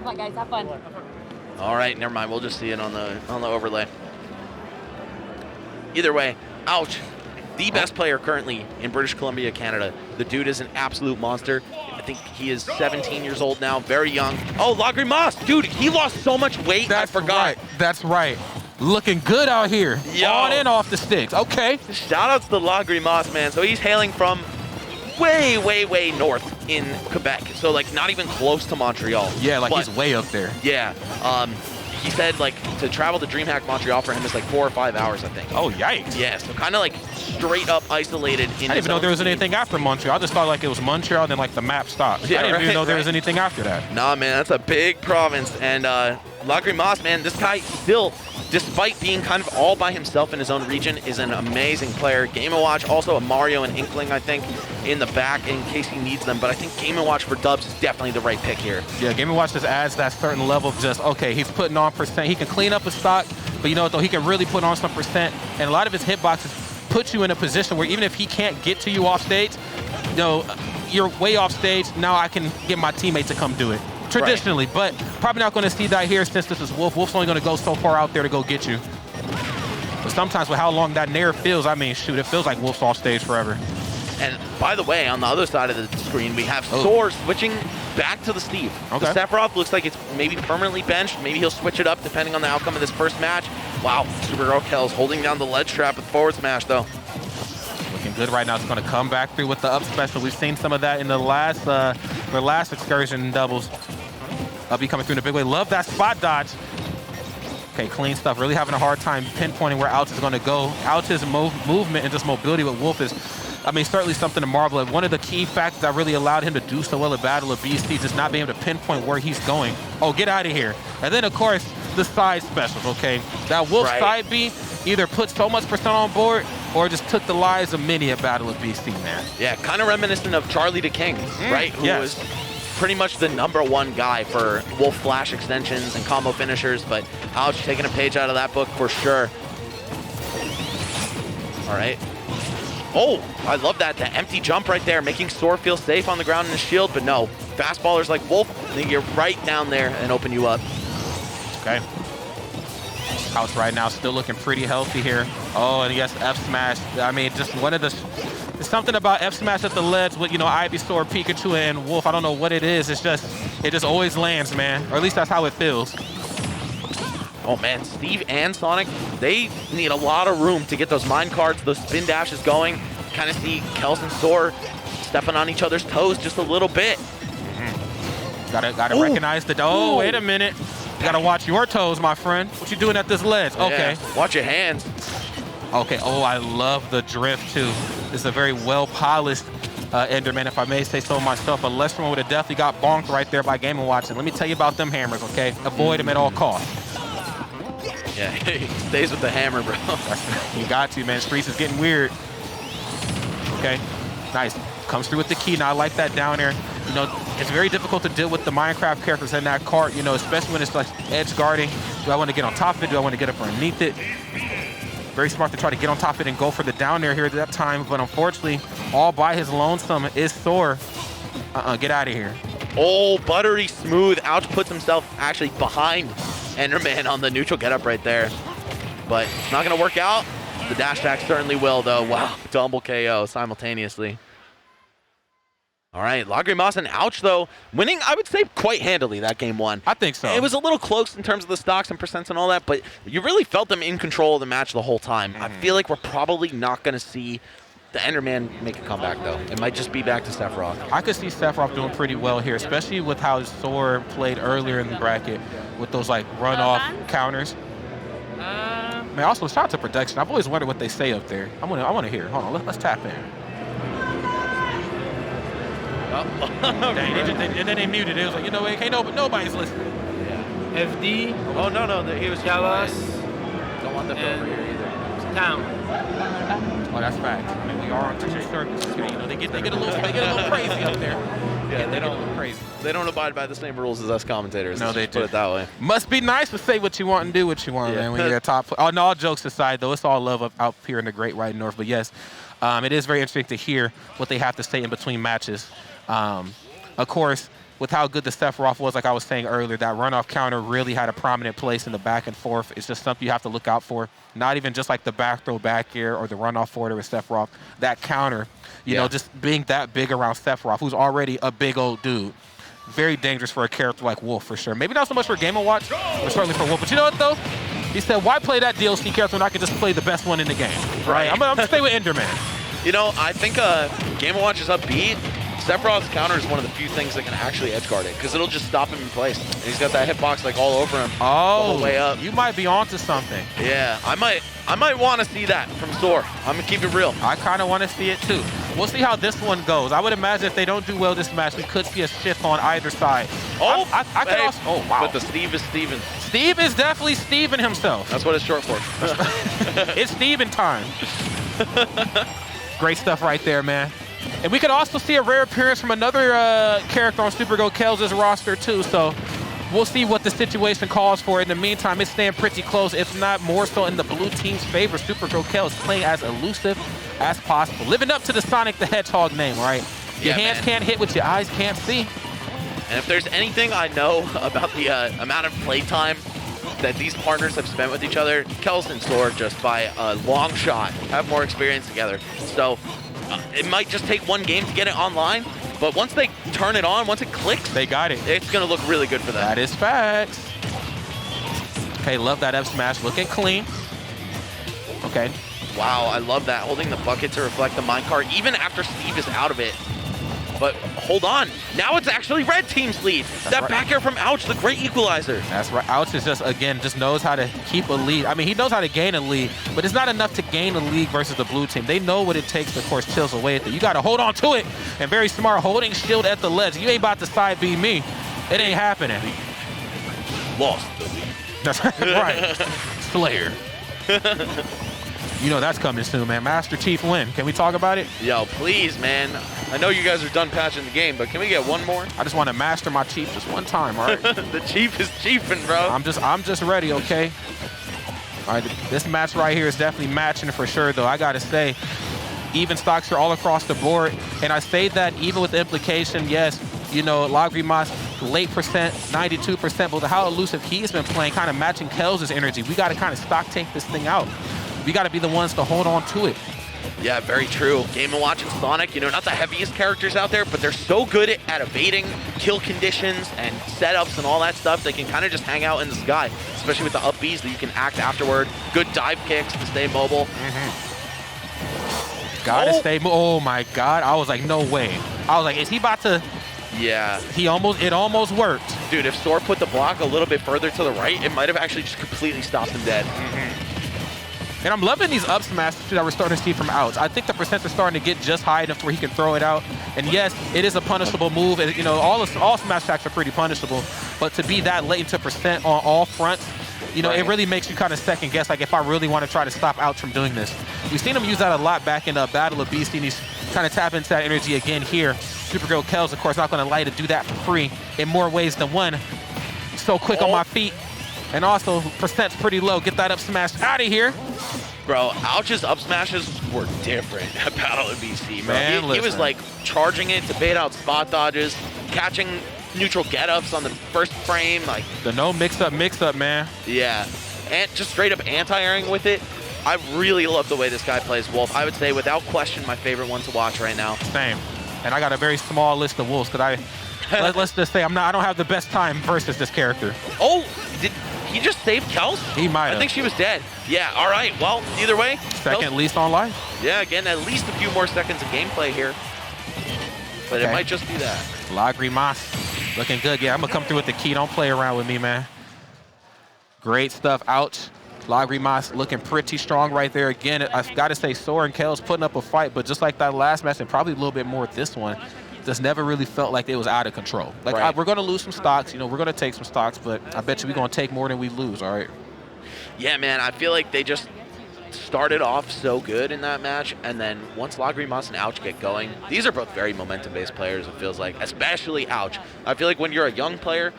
Have fun, guys. Have fun. All right, never mind. We'll just see it on the overlay. Either way, ouch. The best player currently in British Columbia, Canada. The dude is an absolute monster. I think he is 17 years old now, very young. Oh, GRIMACE, dude, he lost so much weight. I forgot. Right. That's right. Looking good out here. Yo. On and off the sticks. Okay. Shout outs to GRIMACE, man. So he's hailing from way, way, way north in Quebec. So like not even close to Montreal. Yeah, like he's way up there. Yeah. He said like to travel to DreamHack Montreal for him is like 4 or 5 hours, I think. Oh, yikes. Yeah, so kind of like straight up isolated. I didn't even know there was anything after Montreal. I just thought like it was Montreal, then like the map stopped. Yeah, I didn't even know there was anything after that. Nah, man, that's a big province. And GRIMACE, man, this guy still, despite being kind of all by himself in his own region, is an amazing player. Game & Watch, also a Mario and Inkling, I think, in the back in case he needs them. But I think Game & Watch for dubs is definitely the right pick here. Yeah, Game & Watch just adds that certain level of just, okay, he's putting on percent. He can clean up his stock, but you know what, though, he can really put on some percent. And a lot of his hitboxes put you in a position where even if he can't get to you off stage, you know, you're way off stage, now I can get my teammate to come do it. Traditionally, right. But probably not going to see that here since this is Wolf. Wolf's only going to go so far out there to go get you. But sometimes with how long that nair feels, I mean, shoot, it feels like Wolf's off stage forever. And by the way, on the other side of the screen, we have Soar switching back to the Steve. Okay. The Sephiroth looks like it's maybe permanently benched. Maybe he'll switch it up depending on the outcome of this first match. Wow, SuperGirlKels holding down the ledge trap with forward smash, though. Looking good right now. It's going to come back through with the up special. We've seen some of that in the last excursion doubles. Be coming through in a big way. Love that spot dodge. Okay, clean stuff. Really having a hard time pinpointing where Ouch is going to go. Ouch's movement and just mobility with Wolf is, I mean, certainly something to marvel at. One of the key factors that really allowed him to do so well at Battle of BC, just not being able to pinpoint where he's going. Oh, get out of here. And then, of course, the side specials, okay? That Wolf side B either put so much percent on board or just took the lives of many at Battle of BC, man. Yeah, kind of reminiscent of Charlie the King, right? Who was pretty much the #1 guy for Wolf flash extensions and combo finishers, but Ouch taking a page out of that book for sure. All right. Oh, I love that. The empty jump right there, making Soar feel safe on the ground in the shield, but no. Fastballers like Wolf, they get right down there and open you up. Okay. Ouch right now still looking pretty healthy here. Oh, and yes, F smash. I mean, just one of the... There's something about F smash at the ledge with, you know, Ivysaur, Pikachu, and Wolf. I don't know what it is. It just always lands, man. Or at least that's how it feels. Oh man, Steve and Sonic, they need a lot of room to get those mine carts, those spin dashes going. Kind of see Kels and Soar stepping on each other's toes just a little bit. Gotta recognize the... Oh, wait a minute. You gotta watch your toes, my friend. What you doing at this ledge? Okay. Yeah, watch your hands. Okay, oh, I love the drift too. This is a very well-polished Enderman, if I may say so myself. A lesser one would have definitely got bonked right there by Game & Watch. And let me tell you about them hammers, okay? Avoid them at all costs. Yeah, he stays with the hammer, bro. You got to, man. Streets is getting weird. Okay, nice. Comes through with the key. Now, I like that down there. You know, it's very difficult to deal with the Minecraft characters in that cart, you know, especially when it's like edge guarding. Do I want to get on top of it? Do I want to get up underneath it? Very smart to try to get on top of it and go for the down air here at that time, but unfortunately, all by his lonesome is Soar. Get out of here. Oh, buttery smooth. Ouch puts himself actually behind Enderman on the neutral getup right there. But it's not going to work out. The dash attack certainly will, though. Wow, double KO simultaneously. All right, GRIMACE and Ouch, though, winning, I would say, quite handily that game one. I think so. It was a little close in terms of the stocks and percents and all that, but you really felt them in control of the match the whole time. I feel like we're probably not going to see the Enderman make a comeback, though. It might just be back to Sephiroth. I could see Sephiroth doing pretty well here, especially with how Soar played earlier in the bracket with those, like, runoff counters. Man, also, shout out to production. I've always wondered what they say up there. I want to hear. Hold on, let's tap in. Dang, and then they muted it. It was like, you know what, nobody's listening. Yeah. FD. Oh, no, he was Javas. Don't want them over here either. Town. Oh, that's fact. I mean, we are on two circuits. You know, they get a little crazy up there. Yeah, they don't crazy. They don't abide by the same rules as us commentators. No, they do. Put it that way. Must be nice to say what you want and do what you want, man. When you're a top. Oh, no, all jokes aside, though, it's all love up here in the Great White North. But yes, it is very interesting to hear what they have to say in between matches. Of course, with how good the Sephiroth was, like I was saying earlier, that runoff counter really had a prominent place in the back and forth. It's just something you have to look out for. Not even just like the back throw back air or the runoff forward with Sephiroth. That counter, you know, just being that big around Sephiroth, who's already a big old dude. Very dangerous for a character like Wolf, for sure. Maybe not so much for Game & Watch, but certainly for Wolf. But you know what, though? He said, why play that DLC character when I can just play the best one in the game? Right? I'm going to stay with Enderman. You know, I think Game & Watch is upbeat. Sephiroth's counter is one of the few things that can actually edgeguard it, because it'll just stop him in place. And he's got that hitbox like all over him the whole way up. You might be onto something. Yeah, I might want to see that from Soar. I'm going to keep it real. I kind of want to see it, too. We'll see how this one goes. I would imagine if they don't do well this match, we could see a shift on either side. Oh, I could also, oh, wow. But the Steve is Steven. Steve is definitely Steven himself. That's what it's short for. It's Steven time. Great stuff right there, man. And we could also see a rare appearance from another character on SuperGirlKels' roster, too. So we'll see what the situation calls for. In the meantime, it's staying pretty close, if not more so in the blue team's favor. SuperGirlKels playing as elusive as possible. Living up to the Sonic the Hedgehog name, right? Your hands can't hit what your eyes can't see. And if there's anything I know about the amount of playtime that these partners have spent with each other, Kels and Soar, just by a long shot, have more experience together. So it might just take one game to get it online, but once they turn it on, once it clicks, they got it. It's going to look really good for them. That is facts. Okay, love that F smash, looking clean. Okay. Wow, I love that. Holding the bucket to reflect the minecart, even after Steve is out of it. But hold on, now it's actually red team's lead. That back air from Ouch, the great equalizer. That's right. Ouch is just, again, just knows how to keep a lead. I mean, he knows how to gain a lead, but it's not enough to gain a lead versus the blue team. They know what it takes to, of course, chills away at it. You got to hold on to it. And very smart, holding shield at the ledge. You ain't about to side B me. It ain't happening. Lost. That's right. Slayer. You know that's coming soon, man. Master Chief win. Can we talk about it? Yo, please, man. I know you guys are done patching the game, but can we get one more? I just want to master my Chief just one time, all right? The Chief is chiefing, bro. I'm just ready, okay? All right, this match right here is definitely matching for sure, though. I got to say, even stocks are all across the board. And I say that even with the implication, yes, you know, GRIMACE, late percent, 92%, but how elusive he's been playing, kind of matching Kels' energy. We got to kind of stock tank this thing out. We got to be the ones to hold on to it. Yeah, very true. Game & Watch and Sonic, you know, not the heaviest characters out there, but they're so good at evading kill conditions and setups and all that stuff. They can kind of just hang out in the sky, especially with the up Bs that you can act afterward. Good dive kicks to stay mobile. Gotta stay. Oh my God! I was like, no way. I was like, is he about to? Yeah. It almost worked. Dude, if Soar put the block a little bit further to the right, it might have actually just completely stopped him dead. And I'm loving these up smashes that we're starting to see from Ouch. I think the percents are starting to get just high enough where he can throw it out. And yes, it is a punishable move. And you know, all smash attacks are pretty punishable. But to be that late into percent on all fronts, you know, it really makes you kind of second guess, like, if I really want to try to stop Ouch from doing this. We've seen him use that a lot back in Battle of Beastie, and he's kind of tap into that energy again here. SuperGirlKels, of course, not going to lie to do that for free in more ways than one. So quick on my feet. And also, percent's pretty low. Get that up smash out of here. Bro, Ouch's up smashes were different at Battle of BC, bro. Man, he was like charging it to bait out spot dodges, catching neutral get-ups on the first frame. Like the no mix-up, man. Yeah, and just straight up anti-airing with it. I really love the way this guy plays Wolf. I would say, without question, my favorite one to watch right now. Same. And I got a very small list of Wolves, because let's just say I don't have the best time versus this character. Oh, did he just save Kels? He might have. I think she was dead. Yeah, all right. Well, either way. Second least on life. Yeah, again, at least a few more seconds of gameplay here. But it might just be that. GRIMACE looking good. Yeah, I'm going to come through with the key. Don't play around with me, man. Great stuff. Ouch. GRIMACE looking pretty strong right there. Again, I've got to say, Soar and Kels putting up a fight, but just like that last match, and probably a little bit more with this one, just never really felt like it was out of control. Like, we're going to lose some stocks. You know, we're going to take some stocks, but I bet you we're going to take more than we lose, all right? Yeah, man, I feel like they just started off so good in that match, and then once GRIMACE and Ouch get going, these are both very momentum-based players, it feels like, especially Ouch. I feel like when you're a young player,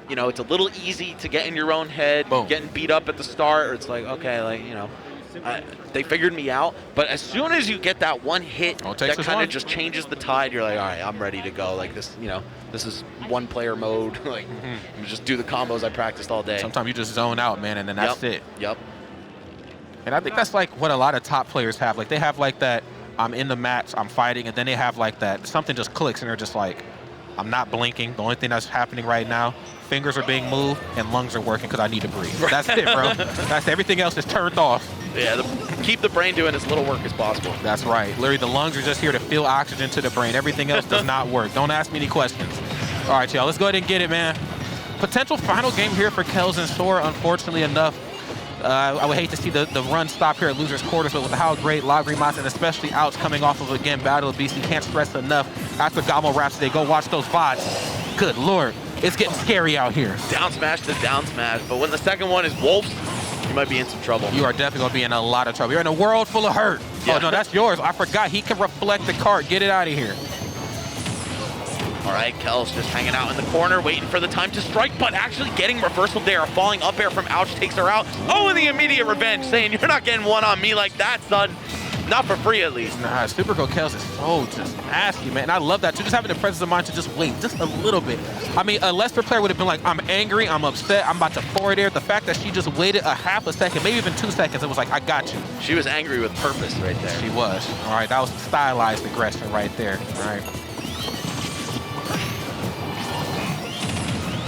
you know, it's a little easy to get in your own head, getting beat up at the start, or it's like, okay, like, you know, they figured me out. But as soon as you get that one hit, that kind of just changes the tide. You're like, all right, I'm ready to go. Like this, this is one-player mode. Like, just do the combos I practiced all day. Sometimes you just zone out, man, and then that's it. Yep. And I think that's like what a lot of top players have. Like they have like that, I'm in the match, I'm fighting, and then they have like that, something just clicks and they're just like, I'm not blinking. The only thing that's happening right now, fingers are being moved and lungs are working because I need to breathe. That's it, bro. That's everything else is turned off. Yeah, keep the brain doing as little work as possible. That's right. Literally, the lungs are just here to fill oxygen to the brain. Everything else does not work. Don't ask me any questions. All right, y'all, let's go ahead and get it, man. Potential final game here for Kels and Soar, unfortunately enough. I would hate to see the run stop here at losers quarters, but with how great GRIMACE and especially Ouch coming off of, again, Battle of BC, can't stress enough. After GOML wraps today, go watch those VODs. Good Lord, it's getting scary out here. Down smash to down smash, but when the second one is Wolves, you might be in some trouble. You are definitely going to be in a lot of trouble. You're in a world full of hurt. Yeah. Oh, no, that's yours. I forgot. He can reflect the cart. Get it out of here. All right, Kels just hanging out in the corner, waiting for the time to strike, but actually getting reversal there. A falling up air from Ouch takes her out. Oh, and the immediate revenge, saying, you're not getting one on me like that, son. Not for free, at least. Nah, SuperGirlKels is so just nasty, man. And I love that, too. Just having the presence of mind to just wait just a little bit. I mean, a Leicester player would have been like, I'm angry, I'm upset, I'm about to forward air. The fact that she just waited a half a second, maybe even 2 seconds, it was like, I got you. She was angry with purpose right there. She was. All right, that was stylized aggression right there. All right.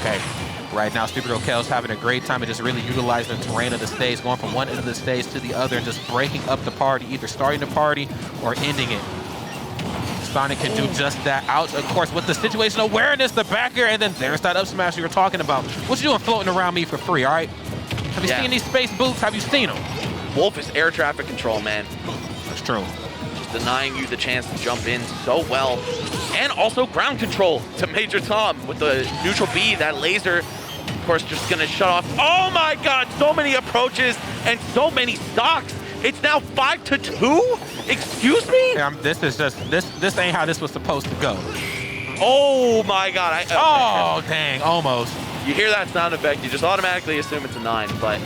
Okay, right now SuperGirlKels having a great time and just really utilizing the terrain of the stage, going from one end of the stage to the other and just breaking up the party, either starting the party or ending it. Sonic can do just that. Out, of course, with the situational awareness, the back air, and then there's that up smash you were talking about. What you doing floating around me for free, all right? Have you seen these space boots? Have you seen them? Wolf is air traffic control, man. That's true. Denying you the chance to jump in so well. And also ground control to Major Tom with the neutral B, that laser, of course, just gonna shut off. Oh my God, so many approaches and so many stocks. It's now 5-2? Excuse me? This is just, this ain't how this was supposed to go. Oh my God. Oh, dang, almost. You hear that sound effect, you just automatically assume it's a 9, but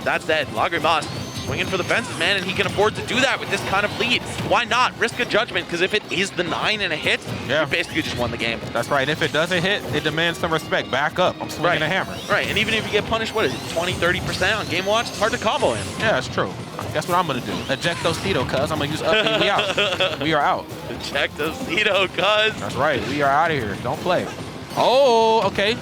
that said, GRIMACE swinging for the fences, man, and he can afford to do that with this kind of lead. Why not? Risk a judgment, because if it is the 9 and a hit, you basically just won the game. That's right. If it doesn't hit, it demands some respect. Back up. I'm swinging a hammer. Right, and even if you get punished, what is it, 20, 30% on game watch? It's hard to combo him. Yeah, that's true. Guess what I'm going to do? Ejectocito, cuz. I'm going to use up and we out. We are out. Ejectocito, cuz. That's right. We are out of here. Don't play. Oh, okay.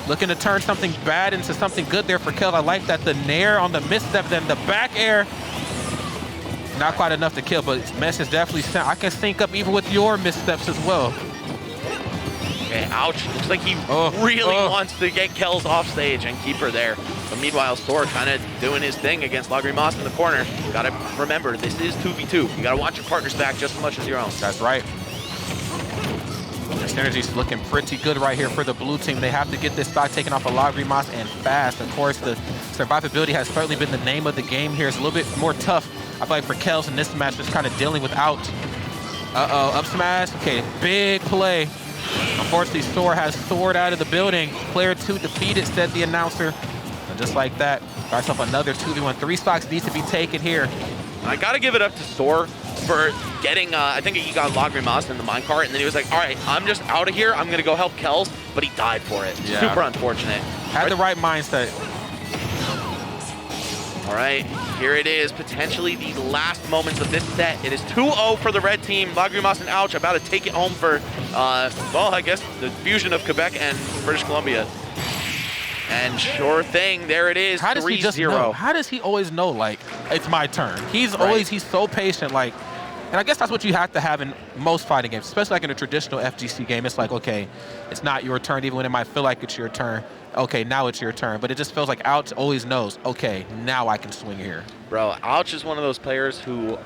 Looking to turn something bad into something good there for Kels. I like that. The nair on the misstep, then the back air. Not quite enough to kill, but Mesh is definitely sent. I can sync up even with your missteps as well. Okay, Ouch. Looks like he really wants to get Kels off stage and keep her there. But meanwhile, Soar kind of doing his thing against GRIMACE in the corner. Gotta remember, this is 2v2. You gotta watch your partner's back just as much as your own. That's right. The synergy's looking pretty good right here for the blue team. They have to get this stock taken off of GRIMACE and fast. Of course, the survivability has certainly been the name of the game here. It's a little bit more tough, I feel like, for Kels in this match, just kind of dealing with Ouch. Uh-oh, up smash. Okay, big play. Unfortunately, Soar has soared out of the building. Player 2 defeated, said the announcer. And just like that, starts off another 2v1. 3 stocks need to be taken here. I gotta give it up to Soar for getting, I think he got GRIMACE in the minecart, and then he was like, all right, I'm just out of here. I'm gonna go help Kels, but he died for it. Yeah. Super unfortunate. Had the right mindset. All right, here it is, potentially the last moments of this set. It is 2-0 for the red team. GRIMACE and Ouch about to take it home for, well, I guess the fusion of Quebec and British Columbia. And sure thing, there it is, 3-0. How does he just know? How does he always know, like, it's my turn? He's always, he's so patient, like, and I guess that's what you have to have in most fighting games, especially like in a traditional FGC game. It's like, okay, it's not your turn, even when it might feel like it's your turn. Okay, now it's your turn. But it just feels like Ouch always knows, okay, now I can swing here. Bro, Ouch is one of those players who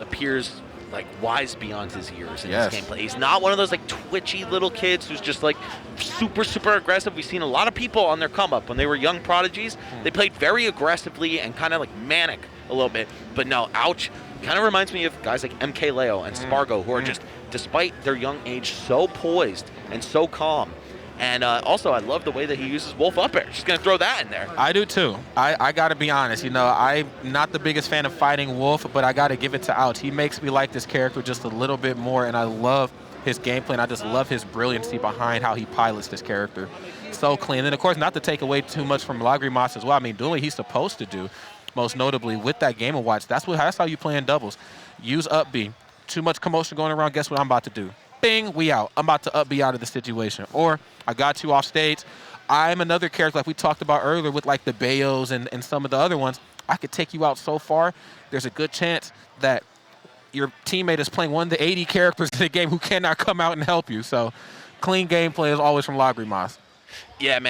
appears like wise beyond his years in his gameplay. He's not one of those like twitchy little kids who's just like super aggressive. We've seen a lot of people on their come up when they were young prodigies. They played very aggressively and kind of like manic a little bit. But no, Ouch kind of reminds me of guys like MK Leo and Spargo, who are just, despite their young age, so poised and so calm. And also, I love the way that he uses Wolf up air. Just going to throw that in there. I do too. I got to be honest. You know, I'm not the biggest fan of fighting Wolf, but I got to give it to Ouch. He makes me like this character just a little bit more, and I love his gameplay, and I just love his brilliancy behind how he pilots this character. So clean. And, of course, not to take away too much from GRIMACE as well. I mean, doing what he's supposed to do, most notably with that Game & Watch, that's how you play in doubles. Use up B. Too much commotion going around. Guess what I'm about to do? Bing, we out. I'm about to up B out of the situation. Or I got you off stage. I'm another character like we talked about earlier with like the Bayos and some of the other ones. I could take you out so far. There's a good chance that your teammate is playing one of the 80 characters in the game who cannot come out and help you. So clean gameplay is always from GRIMACE. Yeah, man.